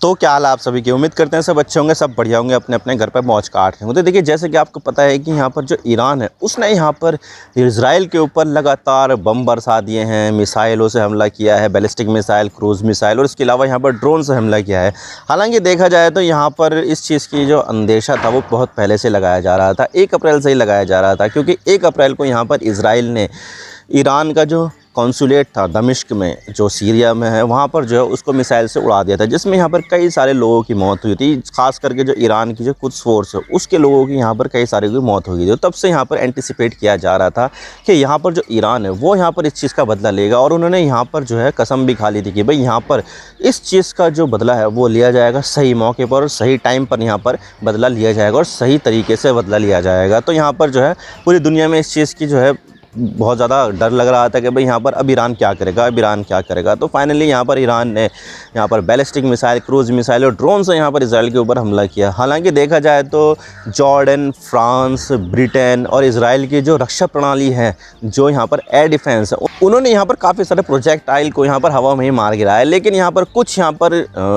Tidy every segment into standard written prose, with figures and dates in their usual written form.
तो क्या हाल है आप सभी की। उम्मीद करते हैं सब अच्छे होंगे, सब बढ़िया होंगे, अपने अपने घर पर मौज काट रहे होंगे। तो देखिए, जैसे कि आपको पता है कि यहाँ पर जो ईरान है उसने यहाँ पर इजराइल के ऊपर लगातार बम बरसा दिए हैं, मिसाइलों से हमला किया है, बैलिस्टिक मिसाइल, क्रूज़ मिसाइल, और इसके अलावा यहाँ पर ड्रोन से हमला किया है। हालांकि देखा जाए तो यहाँ पर इस चीज़ की जो अंदेशा था वो बहुत पहले से लगाया जा रहा था, 1 अप्रैल से ही लगाया जा रहा था, क्योंकि 1 अप्रैल को यहाँ पर इजराइल ने ईरान का जो कॉन्सुलेट था दमिश्क में, जो सीरिया में है, वहाँ पर जो है उसको मिसाइल से उड़ा दिया था, जिसमें यहाँ पर कई सारे लोगों की मौत हुई थी। खास करके जो ईरान की जो कुछ फोर्स है उसके लोगों की यहाँ पर कई सारे की मौत हो गई थी। तब से यहाँ पर एंटिसिपेट किया जा रहा था कि यहाँ पर जो ईरान है वो यहाँ पर इस चीज़ का बदला लेगा, और उन्होंने यहाँ पर जो है कसम भी खा ली थी कि भाई यहाँ पर इस चीज़ का जो बदला है वो लिया जाएगा सही मौके पर और सही टाइम पर, यहाँ पर बदला लिया जाएगा और सही तरीके से बदला लिया जाएगा। तो यहाँ पर जो है पूरी दुनिया में इस चीज़ की जो है बहुत ज़्यादा डर लग रहा था कि भाई यहाँ पर अब ईरान क्या करेगा, अब ईरान क्या करेगा। तो फाइनली यहाँ पर ईरान ने यहाँ पर बैलिस्टिक मिसाइल, क्रूज़ मिसाइल और ड्रोन से यहाँ पर इजराइल के ऊपर हमला किया। हालांकि देखा जाए तो जॉर्डन, फ्रांस, ब्रिटेन और इजराइल की जो रक्षा प्रणाली है, जो यहाँ पर एयर डिफेंस है, उन्होंने यहाँ पर काफ़ी सारे प्रोजेक्टाइल को यहाँ पर हवा में ही मार गिराया है। लेकिन यहाँ पर कुछ यहाँ पर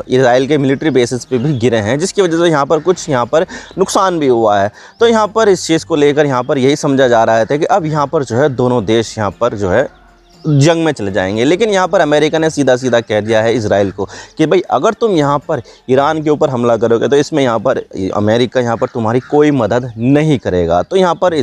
इजराइल के मिलिट्री बेसिस पे भी गिरे हैं, जिसकी वजह से यहाँ पर कुछ यहाँ पर नुकसान भी हुआ है। तो यहाँ पर इस चीज़ को लेकर यहाँ पर यही समझा जा रहा था कि अब यहाँ पर जो है दोनों देश यहाँ पर जो है जंग में चले जाएंगे। लेकिन यहाँ पर अमेरिका ने सीधा सीधा कह दिया है इजराइल को कि भाई अगर तुम यहाँ पर ईरान के ऊपर हमला करोगे तो इसमें यहाँ पर अमेरिका यहाँ पर तुम्हारी कोई मदद नहीं करेगा। तो यहाँ पर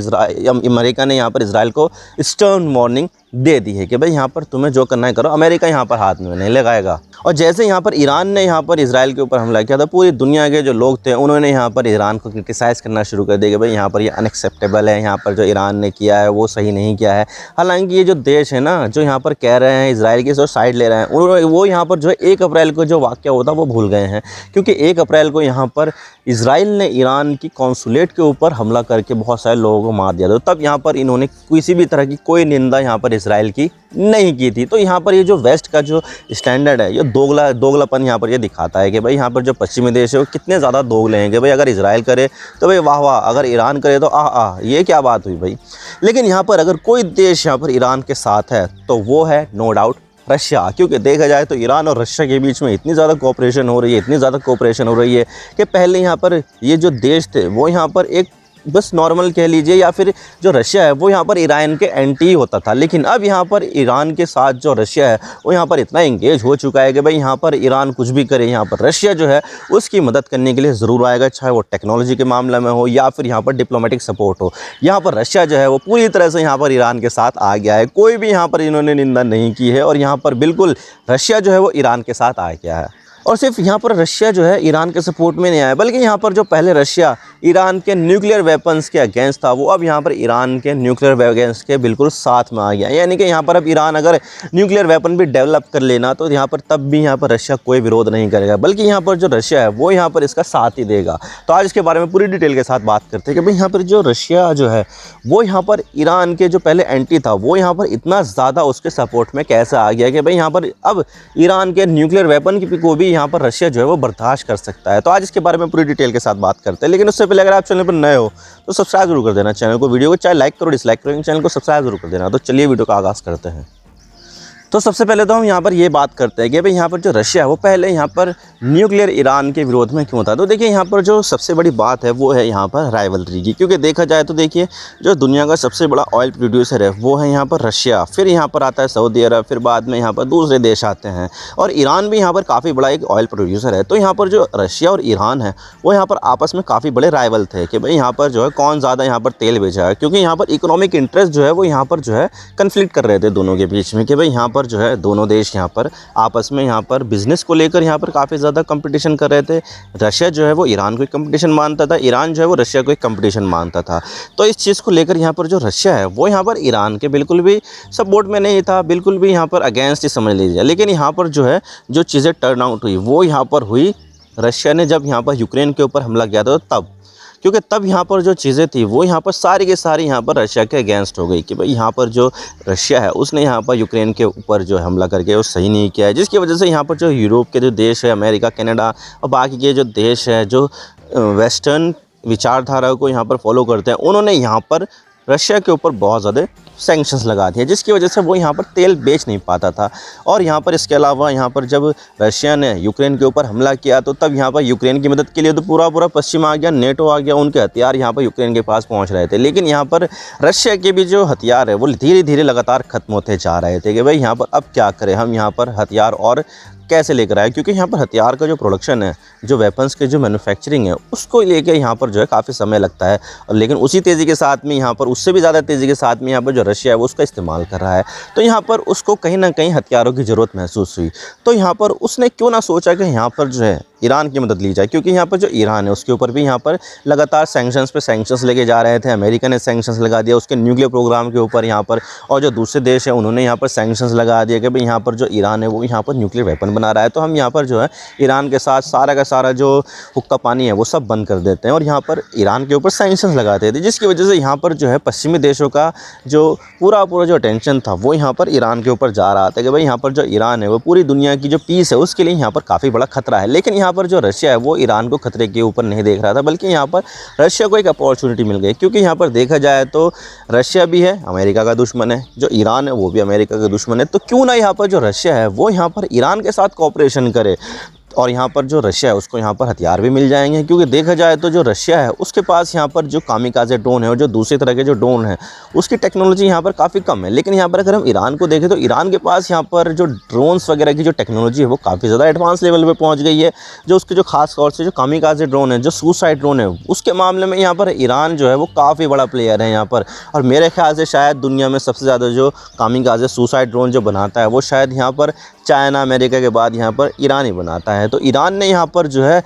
अमेरिका ने यहाँ पर इजराइल को स्टर्न वार्निंग दे दी है कि भाई यहाँ पर तुम्हें जो करना है करो, अमेरिका यहाँ पर हाथ में नहीं लगाएगा। और जैसे यहाँ पर ईरान ने यहाँ पर इजराइल के ऊपर हमला किया था, पूरी दुनिया के जो लोग थे उन्होंने यहाँ पर ईरान को क्रिटिसाइज़ करना शुरू कर दिया कि भाई यहाँ पर ये अनएक्सेप्टेबल है, यहाँ पर जो ईरान ने किया है वो सही नहीं किया है। हालांकि ये जो देश है ना, जो यहाँ पर कह रहे हैं इजराइल की जो साइड ले रहे हैं, वो यहाँ पर जो है 1 अप्रैल को जो वाक़या होता वो भूल गए हैं। क्योंकि 1 अप्रैल को यहाँ पर इजराइल ने ईरान की कॉन्सुलेट के ऊपर हमला करके बहुत सारे लोगों को मार दिया था। तब यहाँ पर इन्होंने किसी भी तरह की कोई निंदा यहाँ पर इजराइल की नहीं की थी। तो यहाँ पर ये जो वेस्ट का जो स्टैंडर्ड है, ये दोगलापन यहाँ पर ये दिखाता है कि भाई यहाँ पर जो पश्चिमी देश है वो कितने ज़्यादा दोगले हैं कि भाई अगर इजराइल करे तो भाई वाह वाह, अगर ईरान करे तो ये क्या बात हुई भाई। लेकिन यहाँ पर अगर कोई देश यहाँ पर ईरान के साथ है तो वो है नो डाउट रशिया। क्योंकि देखा जाए तो ईरान और रशिया के बीच में इतनी ज़्यादा कोऑपरेशन हो रही है, इतनी ज़्यादा कोऑपरेशन हो रही है कि पहले यहाँ पर ये जो देश थे वो यहाँ पर एक बस नॉर्मल कह लीजिए, या फिर जो रशिया है वो यहाँ पर ईरान के एंटी होता था। लेकिन अब यहाँ पर ईरान के साथ जो रशिया है वो यहाँ पर इतना इंगेज हो चुका है कि भाई यहाँ पर ईरान कुछ भी करे, यहाँ पर रशिया जो है उसकी मदद करने के लिए ज़रूर आएगा, चाहे वो टेक्नोलॉजी के मामले में हो या फिर यहाँ पर डिप्लोमेटिक सपोर्ट हो। यहाँ पर रशिया जो है वो पूरी तरह से यहाँ पर ईरान के साथ आ गया है, कोई भी यहाँ पर इन्होंने निंदा नहीं की है, और यहाँ पर बिल्कुल रशिया जो है वो ईरान के साथ आ गया है। और सिर्फ यहाँ पर रशिया जो है ईरान के सपोर्ट में नहीं आया, बल्कि यहाँ पर जो पहले रशिया ईरान के न्यूक्लियर वेपन्स के अगेंस्ट था, वो अब यहाँ पर ईरान के न्यूक्लियर वेपन्स के बिल्कुल साथ में आ गया। यानी कि यहाँ पर अब ईरान अगर न्यूक्लियर वेपन भी डेवलप कर लेना तो यहाँ पर तब भी यहाँ पर रशिया कोई विरोध नहीं करेगा, बल्कि यहाँ पर जो रशिया है वो यहाँ पर इसका साथ ही देगा। तो आज इसके बारे में पूरी डिटेल के साथ बात करते हैं कि भाई यहाँ पर जो रशिया जो है वो यहाँ पर ईरान के जो पहले एंटी था वो यहाँ पर इतना ज़्यादा उसके सपोर्ट में कैसे आ गया कि भाई यहाँ पर अब ईरान के न्यूक्लियर वेपन को भी यहाँ पर रशिया जो है वो बर्दाश्त कर सकता है। तो आज इसके बारे में पूरी डिटेल के साथ बात करते हैं। लेकिन उससे पहले अगर आप चैनल पर नए हो तो सब्सक्राइब जरूर कर देना चैनल को, वीडियो को चाहे लाइक करो डिसलाइक करो, चैनल को सब्सक्राइब जरूर कर देना। तो चलिए वीडियो का आगाज़ करते हैं। तो सबसे पहले तो हम यहाँ पर ये बात करते हैं कि भाई यहाँ पर जो रशिया है वो पहले यहाँ पर न्यूक्लियर ईरान के विरोध में क्यों था। तो देखिए यहाँ पर जो सबसे बड़ी बात है वो है यहाँ पर राइवलरी की। क्योंकि देखा जाए तो देखिए जो दुनिया का सबसे बड़ा ऑयल प्रोड्यूसर है वो है यहाँ पर रशिया, फिर यहाँ पर आता है सऊदी अरब, फिर बाद में यहाँ पर दूसरे देश आते हैं, और ईरान भी यहाँ पर काफ़ी बड़ा एक ऑयल प्रोड्यूसर है। तो यहाँ पर जो रशिया और ईरान है वो यहाँ पर आपस में काफ़ी बड़े राइवल थे कि भाई यहाँ पर जो है कौन ज़्यादा यहाँ पर तेल बेचा है। क्योंकि यहाँ पर इकोनॉमिक इंटरेस्ट जो है वो यहाँ पर जो है कन्फ्लिक्ट कर रहे थे दोनों के बीच में कि भाई यहाँ पर जो है दोनों देश यहाँ पर आपस में यहाँ पर बिजनेस को लेकर यहाँ पर काफ़ी ज़्यादा कंपटीशन कर रहे थे। रशिया जो है वो ईरान को एक कंपटीशन मानता था, ईरान जो है वो रशिया को एक कंपटीशन मानता था। तो इस चीज़ को लेकर यहाँ पर जो रशिया है वो यहाँ पर ईरान के बिल्कुल भी सपोर्ट में नहीं था, बिल्कुल भी यहाँ पर अगेंस्ट ही समझ लीजिए। लेकिन यहाँ पर जो है जो चीज़ें टर्न आउट हुई वो यहाँ पर हुई रशिया ने जब यहाँ पर यूक्रेन के ऊपर हमला किया था तब। क्योंकि तब यहाँ पर जो चीज़ें थी वो यहाँ पर सारी की सारी यहाँ पर रशिया के अगेंस्ट हो गई कि भाई यहाँ पर जो रशिया है उसने यहाँ पर यूक्रेन के ऊपर जो हमला करके वो सही नहीं किया है, जिसकी वजह से यहाँ पर जो यूरोप के जो देश है, अमेरिका, कनाडा और बाकी के जो देश है जो वेस्टर्न विचारधारा को यहाँ पर फॉलो करते हैं, उन्होंने यहाँ पर रशिया के ऊपर बहुत ज़्यादा सैंक्शंस लगा दिए, जिसकी वजह से वो यहाँ पर तेल बेच नहीं पाता था। और यहाँ पर इसके अलावा यहाँ पर जब रशिया ने यूक्रेन के ऊपर हमला किया तो तब यहाँ पर यूक्रेन की मदद के लिए तो पूरा पश्चिम आ गया, नेटो आ गया, उनके हथियार यहाँ पर यूक्रेन के पास पहुँच रहे थे। लेकिन यहाँ पर रशिया के भी जो हथियार है वो धीरे धीरे लगातार ख़त्म होते जा रहे थे कि भाई यहाँ पर अब क्या करें, हम यहाँ पर हथियार और कैसे लेकर आए, क्योंकि यहाँ पर हथियार का जो प्रोडक्शन है, जो वेपन्स के जो मैन्युफैक्चरिंग है, उसको लेके यहाँ पर जो है काफ़ी समय लगता है। और लेकिन उसी तेज़ी के साथ में यहाँ पर उससे भी ज़्यादा तेज़ी के साथ में यहाँ पर जो रशिया है वो उसका इस्तेमाल कर रहा है। तो यहाँ पर उसको कहीं ना कहीं हथियारों की ज़रूरत महसूस हुई। तो यहाँ पर उसने क्यों ना सोचा कि यहाँ पर जो है ईरान की मदद ली जाए, क्योंकि यहाँ पर जो ईरान है उसके ऊपर भी यहाँ पर लगातार सैंक्शंस पे सैंक्शंस लेके जा रहे थे। अमेरिका ने सैंक्शंस लगा दिया उसके न्यूक्लियर प्रोग्राम के ऊपर यहाँ पर, और जो दूसरे देश है उन्होंने यहाँ पर सैंक्शंस लगा दिया कि भाई यहाँ पर जो ईरान है वो यहाँ पर न्यूक्लियर वेपन बना रहा है, तो हम यहाँ पर जो है ईरान के साथ सारा का सारा जो हुक्का पानी है वो सब बंद कर देते हैं और यहाँ पर ईरान के ऊपर सैंक्शंस लगाते थे, जिसकी वजह से यहाँ पर जो है पश्चिमी देशों का जो पूरा जो अटेंशन था वो यहाँ पर ईरान के ऊपर जा रहा था कि भाई यहाँ पर जो ईरान है वो पूरी दुनिया की जो पीस है उसके लिए यहाँ पर काफ़ी बड़ा खतरा है। लेकिन यहाँ पर जो रशिया है वो ईरान को खतरे के ऊपर नहीं देख रहा था, बल्कि यहाँ पर रशिया को एक अपॉर्चुनिटी मिल गई, क्योंकि यहाँ पर देखा जाए तो रशिया भी है अमेरिका का दुश्मन है, जो ईरान है वो भी अमेरिका का दुश्मन है। तो क्यों ना यहाँ पर जो रशिया है वो यहाँ पर ईरान के साथ कोऑपरेशन करे और यहाँ पर जो रशिया है उसको यहाँ पर हथियार भी मिल जाएंगे, क्योंकि देखा जाए तो जो रशिया है उसके पास यहाँ पर जो कामिकाज़े ड्रोन है और जो दूसरे तरह के जो ड्रोन है उसकी टेक्नोलॉजी यहाँ पर काफ़ी कम है। लेकिन यहाँ पर अगर हम ईरान को देखें तो ईरान के पास यहाँ पर जो ड्रोन्स वगैरह की जो टेक्नोलॉजी है वो काफ़ी ज़्यादा एडवांस लेवल पर पहुँच गई है। जो उसके जो खास तौर से जो कामिकाज़े ड्रोन है, जो सुसाइड ड्रोन है, उसके मामले में यहाँ पर ईरान जो है वो काफ़ी बड़ा प्लेयर है यहाँ पर। और मेरे ख्याल से शायद दुनिया में सबसे ज़्यादा जो कामिकाज़े सुसाइड ड्रोन जो बनाता है वो शायद यहाँ पर चाइना अमेरिका के बाद यहाँ पर ईरान ही बनाता है। तो ईरान ने यहाँ पर जो है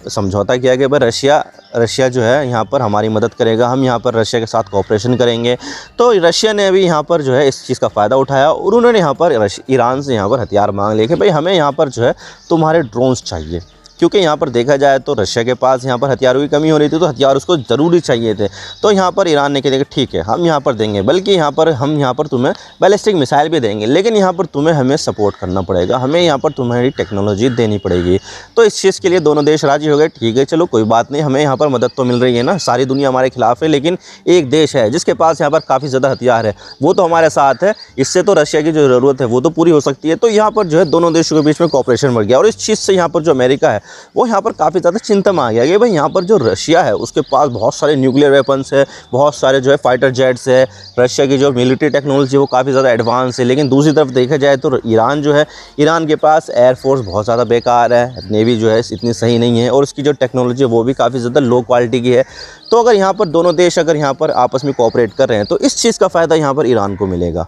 समझौता किया कि भाई रशिया जो है यहाँ पर हमारी मदद करेगा, हम यहाँ पर रशिया के साथ कोऑपरेशन करेंगे। तो रशिया ने अभी यहाँ पर जो है इस चीज़ का फ़ायदा उठाया और उन्होंने यहाँ पर ईरान से यहाँ पर हथियार मांग लिए कि भाई हमें यहाँ पर जो है तुम्हारे ड्रोन्स चाहिए, क्योंकि यहाँ पर देखा जाए तो रशिया के पास यहाँ पर हथियारों की कमी हो रही थी, तो हथियार उसको ज़रूरी चाहिए थे। तो यहाँ पर ईरान ने कहा कि ठीक है हम यहाँ पर देंगे, बल्कि हम यहाँ पर तुम्हें बैलिस्टिक मिसाइल भी देंगे, लेकिन यहाँ पर तुम्हें हमें सपोर्ट करना पड़ेगा, हमें यहाँ पर तुम्हारी टेक्नोलॉजी देनी पड़ेगी। तो इस चीज़ के लिए दोनों देश राजी हो गए, ठीक है चलो कोई बात नहीं, हमें यहाँ पर मदद तो मिल रही है ना, सारी दुनिया हमारे खिलाफ है, लेकिन एक देश है जिसके पास यहाँ पर काफ़ी ज़्यादा हथियार है, वो तो हमारे साथ है, इससे तो रशिया की जो ज़रूरत है वो तो पूरी हो सकती है। तो यहाँ पर जो है दोनों देशों के बीच में कोऑपरेशन बढ़ गया और इस चीज़ से यहाँ पर जो अमेरिका है वो यहाँ पर काफ़ी ज़्यादा चिंता में आ गया कि भाई यहाँ पर जो रशिया है उसके पास बहुत सारे न्यूक्लियर वेपन्स है, बहुत सारे जो है फाइटर जेट्स है, रशिया की जो मिलिट्री टेक्नोलॉजी वो काफ़ी ज़्यादा एडवांस है। लेकिन दूसरी तरफ देखा जाए तो ईरान जो है, ईरान के पास एयरफोर्स बहुत ज़्यादा बेकार है, नेवी जो है इतनी सही नहीं है और उसकी जो टेक्नोलॉजी है वो भी काफ़ी ज़्यादा लो क्वालिटी की है। तो अगर यहाँ पर दोनों देश अगर यहाँ पर आपस में कोऑपरेट कर रहे हैं तो इस चीज़ का फ़ायदा यहाँ पर ईरान को मिलेगा।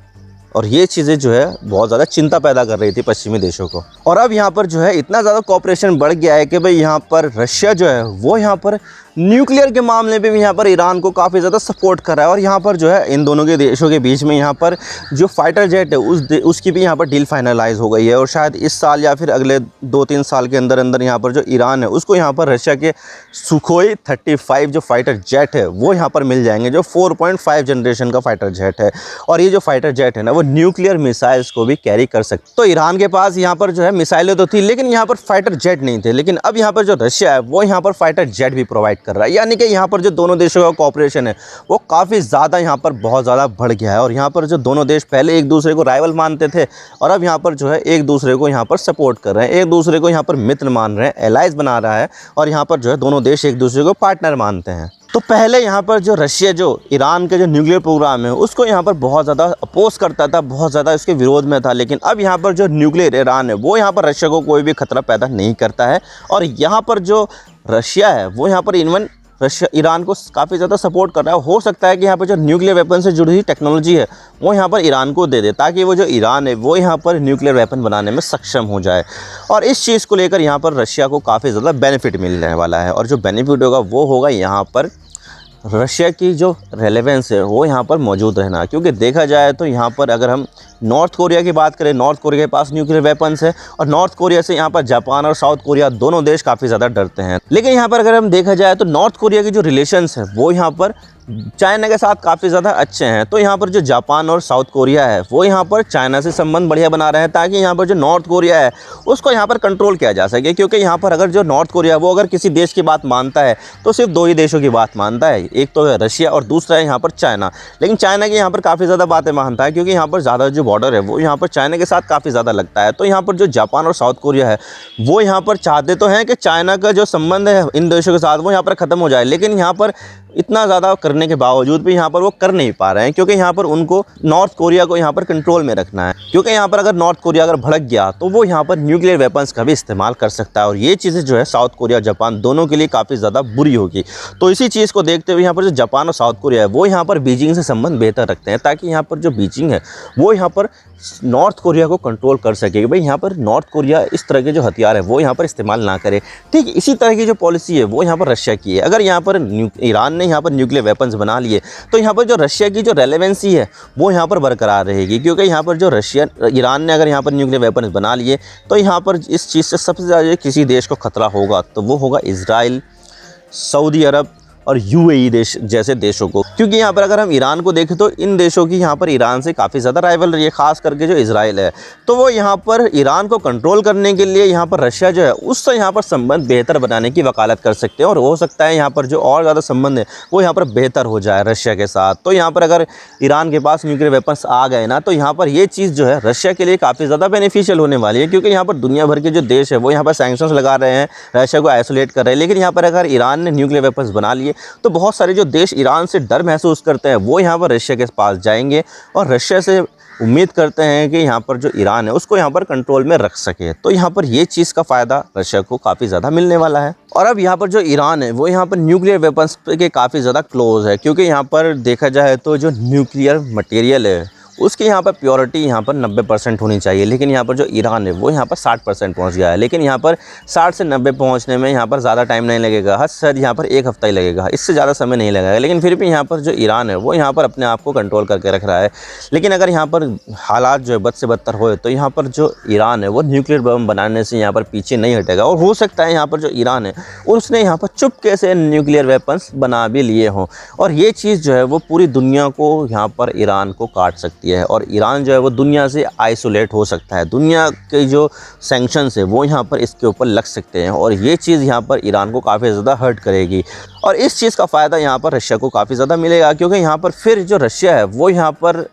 और ये चीज़ें जो है बहुत ज़्यादा चिंता पैदा कर रही थी पश्चिमी देशों को। और अब यहाँ पर जो है इतना ज़्यादा कोऑपरेशन बढ़ गया है कि भाई यहाँ पर रशिया जो है वो यहाँ पर न्यूक्लियर के मामले पे भी यहाँ पर ईरान को काफ़ी ज़्यादा सपोर्ट कर रहा है। और यहाँ पर जो है इन दोनों के देशों के बीच में यहाँ पर जो फाइटर जेट है उसकी भी यहाँ पर डील फाइनलाइज हो गई है और शायद इस साल या फिर अगले 2-3 साल के अंदर अंदर यहाँ पर जो ईरान है उसको यहाँ पर रशिया के सुखोई 35 जो फाइटर जेट है वो यहाँ पर मिल जाएंगे, जो 4.5 जनरेशन का फाइटर जेट है। और ये जो फाइटर जेट है ना वो न्यूक्लियर मिसाइल्स को भी कैरी कर सकते। तो ईरान के पास यहाँ पर जो है मिसाइलें तो थी, लेकिन यहाँ पर फाइटर जेट नहीं थे। लेकिन अब यहाँ पर जो रशिया है वो यहाँ पर फाइटर जेट भी प्रोवाइड कर रहा है, यानी कि यहाँ पर जो दोनों देशों का कोऑपरेशन है वो काफ़ी ज़्यादा यहाँ पर बहुत ज़्यादा बढ़ गया है। और यहाँ पर जो दोनों देश पहले एक दूसरे को राइवल मानते थे और अब यहाँ पर जो है एक दूसरे को यहाँ पर सपोर्ट कर रहे हैं, एक दूसरे को यहाँ पर मित्र मान रहे हैं, एलाइज बना रहा है और यहाँ पर जो है दोनों देश एक दूसरे को पार्टनर मानते हैं। तो पहले यहाँ पर जो रशिया जो ईरान के जो न्यूक्लियर प्रोग्राम है उसको यहाँ पर बहुत ज़्यादा अपोज करता था, बहुत ज़्यादा इसके विरोध में था। लेकिन अब यहाँ पर जो न्यूक्लियर ईरान है वो यहाँ पर रशिया को कोई भी खतरा पैदा नहीं करता है। और यहाँ पर जो रशिया है वो यहाँ पर इवन रशिया ईरान को काफ़ी ज़्यादा सपोर्ट कर रहा है। हो सकता है कि यहाँ पर जो न्यूक्लियर वेपन से जुड़ी हुई टेक्नोलॉजी है वो यहाँ पर ईरान को दे दे, ताकि वो जो ईरान है वो यहाँ पर न्यूक्लियर वेपन बनाने में सक्षम हो जाए। और इस चीज़ को लेकर यहाँ पर रशिया को काफ़ी ज़्यादा बेनिफिट मिलने वाला है। और जो बेनिफिट होगा वो होगा यहाँ पर रशिया की जो रेलेवेंस है वो यहाँ पर मौजूद रहना। क्योंकि देखा जाए तो यहाँ पर अगर हम नॉर्थ कोरिया की बात करें, नॉर्थ कोरिया के पास न्यूक्लियर वेपन्स है और नॉर्थ कोरिया से यहाँ पर जापान और साउथ कोरिया दोनों देश काफ़ी ज़्यादा डरते हैं। लेकिन यहाँ पर अगर हम देखा जाए तो नॉर्थ कोरिया की जो रिलेशंस है वो यहाँ पर चाइना के साथ काफ़ी ज़्यादा अच्छे हैं। तो यहाँ पर जो जापान और साउथ कोरिया है वो यहाँ पर चाइना से संबंध बढ़िया बना रहे हैं, ताकि यहाँ पर जो नॉर्थ कोरिया है उसको यहाँ पर कंट्रोल किया जा सके। क्योंकि यहाँ पर अगर जो नॉर्थ कोरिया वो अगर किसी देश की बात मानता है तो सिर्फ दो ही देशों की बात मानता है, एक तो है रशिया और दूसरा है यहाँ पर चाइना। लेकिन चाइना की यहाँ पर काफ़ी ज़्यादा बातें मानता है, क्योंकि यहाँ पर ज़्यादा जो बॉर्डर है वो यहाँ पर चाइना के साथ काफ़ी ज़्यादा लगता है। तो यहाँ पर जो जापान और साउथ कोरिया है वो यहाँ पर चाहते तो हैं कि चाइना का जो संबंध है इन देशों के साथ वो यहाँ पर ख़त्म हो जाए, लेकिन यहाँ पर इतना ज़्यादा करने के बावजूद भी यहाँ पर वो कर नहीं पा रहे हैं, क्योंकि यहाँ पर उनको नॉर्थ कोरिया को यहाँ पर कंट्रोल में रखना है। क्योंकि यहाँ पर अगर नॉर्थ कोरिया अगर भड़क गया तो वो यहाँ पर न्यूक्लियर वेपन्स का भी इस्तेमाल कर सकता है, और ये चीज़ें जो है साउथ कोरिया और जापान दोनों के लिए काफ़ी ज़्यादा बुरी होगी। तो इसी चीज़ को देखते हुए यहाँ पर जो जापान और साउथ कोरिया है वो यहाँ पर बीजिंग से संबंध बेहतर रखते हैं, ताकि यहाँ पर जो बीजिंग है वो यहाँ पर नॉर्थ कोरिया को कंट्रोल कर सके कि भाई यहाँ पर नॉर्थ कोरिया इस तरह के जो हथियार है वो यहाँ पर इस्तेमाल ना करे। ठीक इसी तरह की जो पॉलिसी है वो यहाँ पर रशिया की है। अगर यहाँ पर ईरान ने यहाँ पर न्यूक्लियर वेपन्स बना लिए तो यहाँ पर जो रशिया की जो रेलेवेंसी है वो यहाँ पर बरकरार रहेगी, क्योंकि यहाँ पर जो ईरान ने अगर यहाँ पर न्यूक्लियर वेपन्स बना लिए तो यहाँ पर इस चीज़ से सबसे ज़्यादा किसी देश को खतरा होगा तो वो होगा इजराइल, सऊदी अरब और यूएई देश जैसे देशों को। क्योंकि यहाँ पर अगर हम ईरान को देखें तो इन देशों की यहाँ पर ईरान से काफ़ी ज़्यादा राइवलरी है, खास करके जो इजराइल है। तो वो यहाँ पर ईरान को कंट्रोल करने के लिए यहाँ पर रशिया जो है उससे यहाँ पर संबंध बेहतर बनाने की वकालत कर सकते हैं, और हो सकता है यहाँ पर जो और ज़्यादा संबंध है वो यहाँ पर बेहतर हो जाए रशिया के साथ। तो यहाँ पर अगर ईरान के पास न्यूक्लियर वेपन्स आ गए ना तो यहाँ पर ये चीज़ जो है रशिया के लिए काफ़ी ज़्यादा बेनिफिशियल होने वाली है, क्योंकि यहाँ पर दुनिया भर के जो देश है वो यहाँ पर सैंक्शंस लगा रहे हैं, रशिया को आइसोलेट कर रहे हैं। लेकिन यहाँ पर अगर ईरान ने न्यूक्लियर वेपन्स बना लिए तो बहुत सारे जो देश ईरान से डर महसूस करते हैं वो यहाँ पर रशिया के पास जाएंगे, और रशिया से उम्मीद करते हैं कि यहाँ पर जो ईरान है उसको यहाँ पर कंट्रोल में रख सके। तो यहाँ पर ये चीज़ का फ़ायदा रशिया को काफ़ी ज़्यादा मिलने वाला है। और अब यहाँ पर जो ईरान है वो यहाँ पर न्यूक्लियर वेपन्स के काफ़ी ज़्यादा क्लोज है, क्योंकि यहाँ पर देखा जाए तो जो न्यूक्लियर मटेरियल है उसकी यहाँ पर प्योरिटी यहाँ पर 90% होनी चाहिए। लेकिन यहाँ पर जो ईरान है वो यहाँ पर 60% पहुँच गया है। लेकिन यहाँ पर 60 से 90 पहुँचने में यहाँ पर ज़्यादा टाइम नहीं लगेगा, हद से यहाँ पर एक हफ्ता ही लगेगा, इससे ज़्यादा समय नहीं लगेगा। लेकिन फिर भी यहाँ पर जो ईरान है वो यहाँ पर अपने आप को कंट्रोल करके रख रहा है। लेकिन अगर यहाँ पर हालात जो है बद से बदतर हो तो यहाँ पर जो ईरान है वो न्यूक्लियर बम बनाने से यहाँ पर पीछे नहीं हटेगा, और हो सकता है यहाँ पर जो ईरान है उसने यहाँ पर चुपके से न्यूक्लियर वेपन्स बना भी लिए हों, और ये चीज़ जो है वो पूरी दुनिया को यहाँ पर ईरान को काट सकती है, और ईरान जो है वो दुनिया से आइसोलेट हो सकता है। दुनिया के जो सैंक्शंस है वो यहाँ पर इसके ऊपर लग सकते हैं, और ये चीज़ यहाँ पर ईरान को काफ़ी ज़्यादा हर्ट करेगी। और इस चीज़ का फ़ायदा यहाँ पर रशिया को काफ़ी ज़्यादा मिलेगा, क्योंकि यहाँ पर फिर जो रशिया है वो यहाँ पर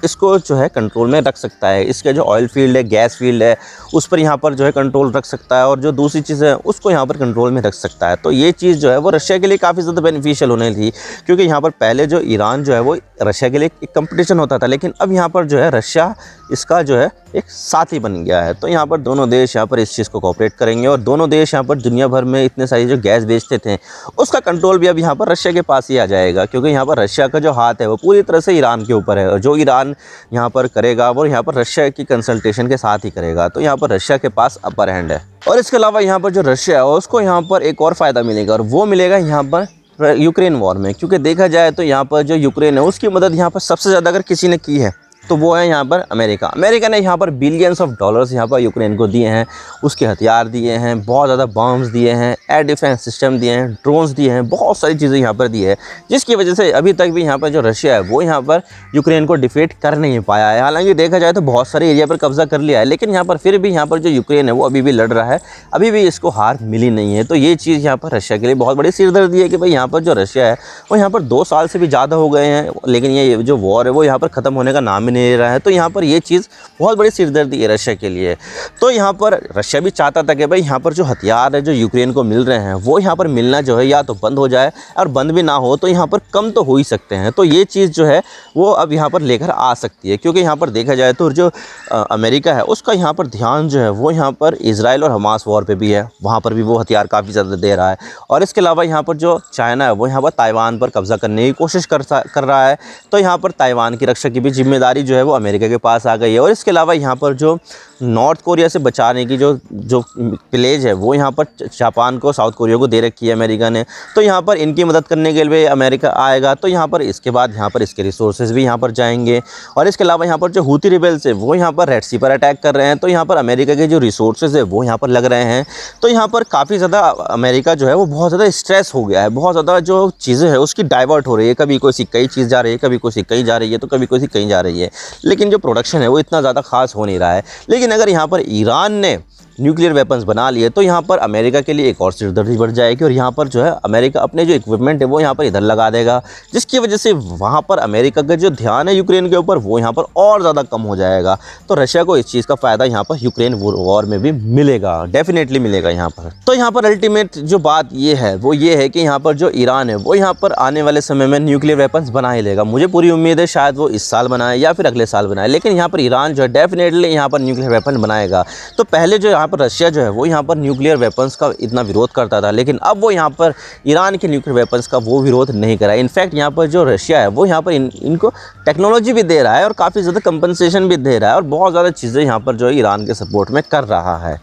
इसको जो है कंट्रोल में रख सकता है। इसके जो ऑयल फील्ड है, गैस फील्ड है, उस पर यहाँ पर जो है कंट्रोल रख सकता है, और जो दूसरी चीज़ है उसको यहाँ पर कंट्रोल में रख सकता है। तो ये चीज़ जो है वो रशिया के लिए काफ़ी ज़्यादा बेनिफिशियल होने थी, क्योंकि यहाँ पर पहले जो ईरान जो है वो रशिया के लिए एक कंपटीशन होता था, लेकिन अब यहाँ पर जो है रशिया इसका जो है एक साथी बन गया है। तो यहाँ पर दोनों देश यहाँ पर इस चीज़ को कोऑपरेट करेंगे, और दोनों देश यहाँ पर दुनिया भर में इतने सारी जो गैस बेचते थे उसका कंट्रोल भी अब यहाँ पर रशिया के पास ही आ जाएगा, क्योंकि यहाँ पर रशिया का जो हाथ है वो पूरी तरह से ईरान के ऊपर है, और जो ईरान यहाँ पर करेगा वो यहाँ पर रशिया की कंसल्टेशन के साथ ही करेगा। तो यहाँ पर रशिया के पास अपर हैंड है। और इसके अलावा यहाँ पर जो रशिया है उसको यहाँ पर एक और फ़ायदा मिलेगा, और वो मिलेगा यहाँ पर यूक्रेन वॉर में। क्योंकि देखा जाए तो यहाँ पर जो यूक्रेन है उसकी मदद यहाँ पर सबसे ज़्यादा अगर किसी ने की है तो वो है यहाँ पर अमेरिका। अमेरिका ने यहाँ पर बिलियंस ऑफ डॉलर्स यहाँ पर यूक्रेन को दिए हैं, उसके हथियार दिए हैं, बहुत ज़्यादा बम्स दिए हैं, एयर डिफेंस सिस्टम दिए हैं, ड्रोन्स दिए हैं, बहुत सारी चीज़ें यहाँ पर दी है, जिसकी वजह से अभी तक भी यहाँ पर जो रशिया है वो यहाँ पर यूक्रेन को डिफीट कर नहीं पाया है। हालांकि देखा जाए तो बहुत सारे एरिया पर कब्जा कर लिया है, लेकिन यहाँ पर फिर भी यहाँ पर जो यूक्रेन है वो अभी भी लड़ रहा है, अभी भी इसको हार मिली नहीं है। तो ये चीज़ यहाँ पर रशिया के लिए बहुत बड़ी सिरदर्दी है कि भाई यहाँ पर जो रशिया है वो यहाँ पर 2 साल से भी ज़्यादा हो गए हैं, लेकिन ये जो वॉर है वो यहाँ पर ख़त्म होने का नाम ही नहीं ले रहा है। तो यहाँ पर ये चीज़ बहुत बड़ी सिरदर्दी है रशिया के लिए। तो यहाँ पर रशिया भी चाहता था कि भाई यहाँ पर जो हथियार है जो यूक्रेन को मिल रहे हैं वो यहाँ पर मिलना जो है या तो बंद हो जाए, और बंद भी ना हो तो यहाँ पर कम तो हो ही सकते हैं। तो ये चीज़ जो है वो अब यहाँ पर लेकर आ सकती है, क्योंकि यहाँ पर देखा जाए तो जो अमेरिका है उसका यहाँ पर ध्यान जो है वो यहाँ पर इजराइल और हमास वॉर पे भी है, वहाँ पर भी वो हथियार काफ़ी ज़्यादा दे रहा है। और इसके अलावा यहाँ पर जो चाइना है वो यहाँ पर ताइवान पर कब्ज़ा करने की कोशिश कर रहा है। तो यहाँ पर ताइवान की रक्षा की भी जिम्मेदारी जो है वो अमेरिका के पास आ गई है। और इसके अलावा यहाँ पर जो नॉर्थ कोरिया से बचाने की जो प्लेज है वो यहाँ पर जापान को, साउथ कोरिया को दे रखी है अमेरिका ने। तो यहाँ पर इनकी मदद करने के लिए अमेरिका आएगा, तो यहाँ पर इसके बाद यहाँ पर इसके रिसोर्सेज भी यहाँ पर जाएंगे। और इसके अलावा यहाँ पर जो हूती रिबेल्स है वो यहाँ पर रेड सी पर अटैक कर रहे हैं, तो यहाँ पर अमेरिका के जो रिसोर्सेज है वो यहाँ पर लग रहे हैं। तो यहाँ पर काफ़ी ज़्यादा अमेरिका जो है वो बहुत ज़्यादा स्ट्रेस हो गया है, बहुत ज़्यादा जो चीज़ें हैं उसकी डाइवर्ट हो रही है, कभी कोई कई चीज़ जा रही है, कभी कोई कहीं जा रही है, तो कभी कोई कहीं जा रही है, लेकिन जो प्रोडक्शन है वो इतना ज़्यादा खास हो नहीं रहा है। लेकिन अगर यहाँ पर ईरान ने न्यूक्लियर वेपन्स बना लिए तो यहाँ पर अमेरिका के लिए एक और सिरदर्दी बढ़ जाएगी, और यहाँ पर जो है अमेरिका अपने जो इक्विपमेंट है वो यहाँ पर इधर लगा देगा, जिसकी वजह से वहाँ पर अमेरिका का जो ध्यान है यूक्रेन के ऊपर वो यहाँ पर और ज़्यादा कम हो जाएगा। तो रशिया को इस चीज़ का फ़ायदा यहाँ पर यूक्रेन वॉर में भी मिलेगा, डेफिनेटली मिलेगा यहाँ पर। तो यहाँ पर अल्टीमेट जो बात ये है वो ये है कि यहाँ पर जो ईरान है वो यहाँ पर आने वाले समय में न्यूक्लियर वेपन्स बना ही लेगा। मुझे पूरी उम्मीद है शायद वो इस साल बनाए या फिर अगले साल बनाए, लेकिन यहाँ पर ईरान जो है डेफिनेटली यहाँ पर न्यूक्लियर वेपन बनाएगा। तो पहले जो यहाँ पर रशिया जो है वो यहाँ पर न्यूक्लियर वेपन्स का इतना विरोध करता था, लेकिन अब वो यहाँ पर ईरान के न्यूक्लियर वेपन्स का वो विरोध नहीं कर रहा है। इनफैक्ट यहाँ पर जो रशिया है वो यहाँ पर इनको टेक्नोलॉजी भी दे रहा है और काफ़ी ज़्यादा कंपनसेशन भी दे रहा है, और बहुत ज़्यादा चीज़ें यहाँ पर जो है ईरान के सपोर्ट में कर रहा है।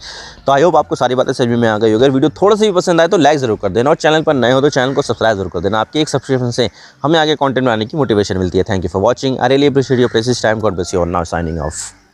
तो आई होप आपको सारी बातें समझ में आ गई। अगर वीडियो थोड़ा सा भी पसंद आए तो लाइक ज़रूर कर देना, और चैनल पर नए हो तो चैनल को सब्सक्राइब जरूर कर देना। आपकी एक सब्सक्रिप्शन से हमें आगे कंटेंट बनाने की मोटिवेशन मिलती है। Thank you for watching. I really appreciate your precious time. God bless you all. Now signing off.